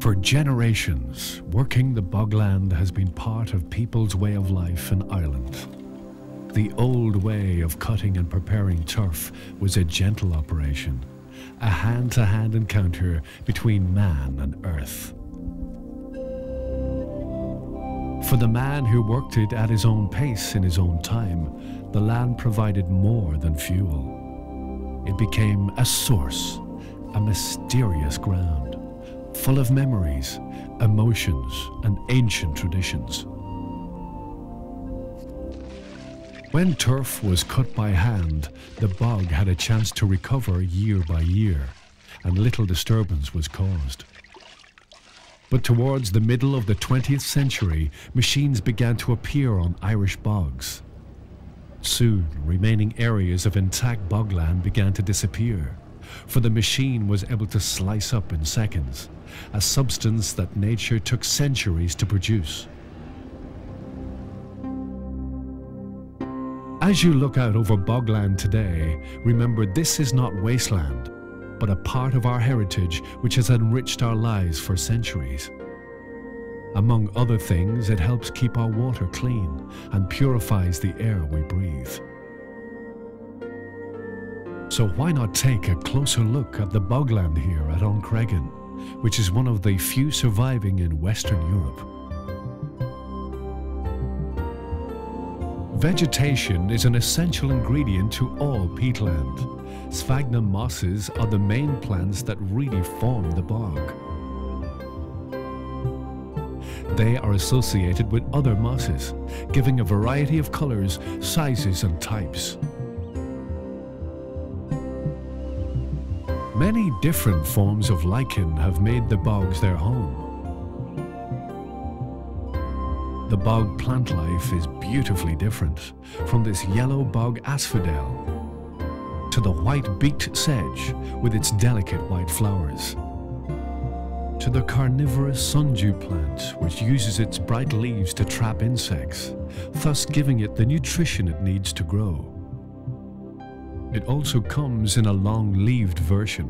For generations, working the bogland has been part of people's way of life in Ireland. The old way of cutting and preparing turf was a gentle operation, a hand-to-hand encounter between man and earth. For the man who worked it at his own pace in his own time, the land provided more than fuel. It became a source, a mysterious ground, full of memories, emotions, and ancient traditions. When turf was cut by hand, the bog had a chance to recover year by year, and little disturbance was caused. But towards the middle of the 20th century, machines began to appear on Irish bogs. Soon, remaining areas of intact bogland began to disappear, for the machine was able to slice up in seconds, a substance that nature took centuries to produce. As you look out over bogland today, remember this is not wasteland, but a part of our heritage which has enriched our lives for centuries. Among other things, it helps keep our water clean and purifies the air we breathe. So why not take a closer look at the bogland here at Uncreggan, which is one of the few surviving in Western Europe. Vegetation is an essential ingredient to all peatland. Sphagnum mosses are the main plants that really form the bog. They are associated with other mosses, giving a variety of colors, sizes, and types. Many different forms of lichen have made the bogs their home. The Bog Plant Life is beautifully different, from this yellow bog asphodel to the white-beaked sedge with its delicate white flowers, to the carnivorous sundew plant which uses its bright leaves to trap insects, thus giving it the nutrition it needs to grow. It also comes in a long-leaved version.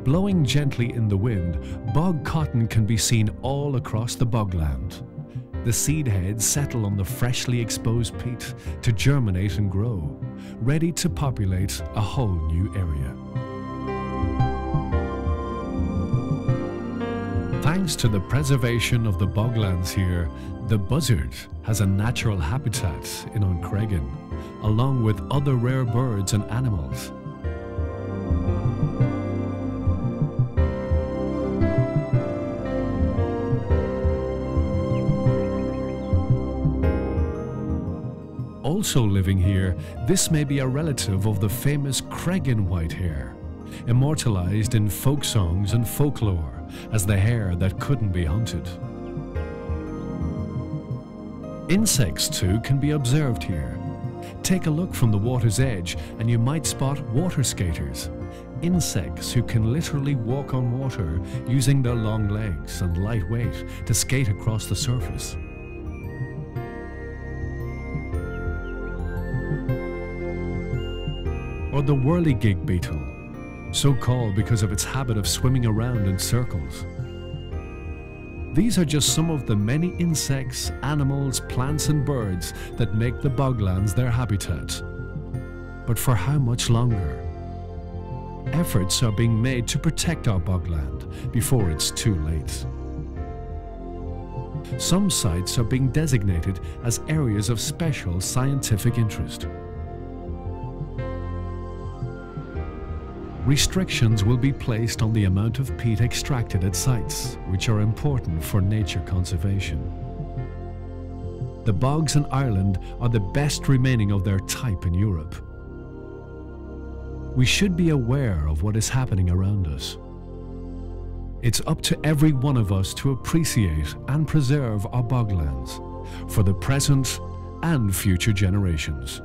Blowing gently in the wind, bog cotton can be seen all across the bogland. The seed heads settle on the freshly exposed peat to germinate and grow, ready to populate a whole new area. Thanks to the preservation of the boglands here, the buzzard has a natural habitat in Uncreggan, along with other rare birds and animals. Also living here, this may be a relative of the famous Creggan whitehare, immortalized in folk songs and folklore as the hare that couldn't be hunted. Insects too can be observed here. Take a look from the water's edge and you might spot water skaters, insects who can literally walk on water using their long legs and light weight to skate across the surface. Or the Whirligig Beetle, so called because of its habit of swimming around in circles. These are just some of the many insects, animals, plants and birds that make the boglands their habitat. But for how much longer? Efforts are being made to protect our bogland before it's too late. Some sites are being designated as areas of special scientific interest. Restrictions will be placed on the amount of peat extracted at sites, which are important for nature conservation. The bogs in Ireland are the best remaining of their type in Europe. We should be aware of what is happening around us. It's up to every one of us to appreciate and preserve our boglands for the present and future generations.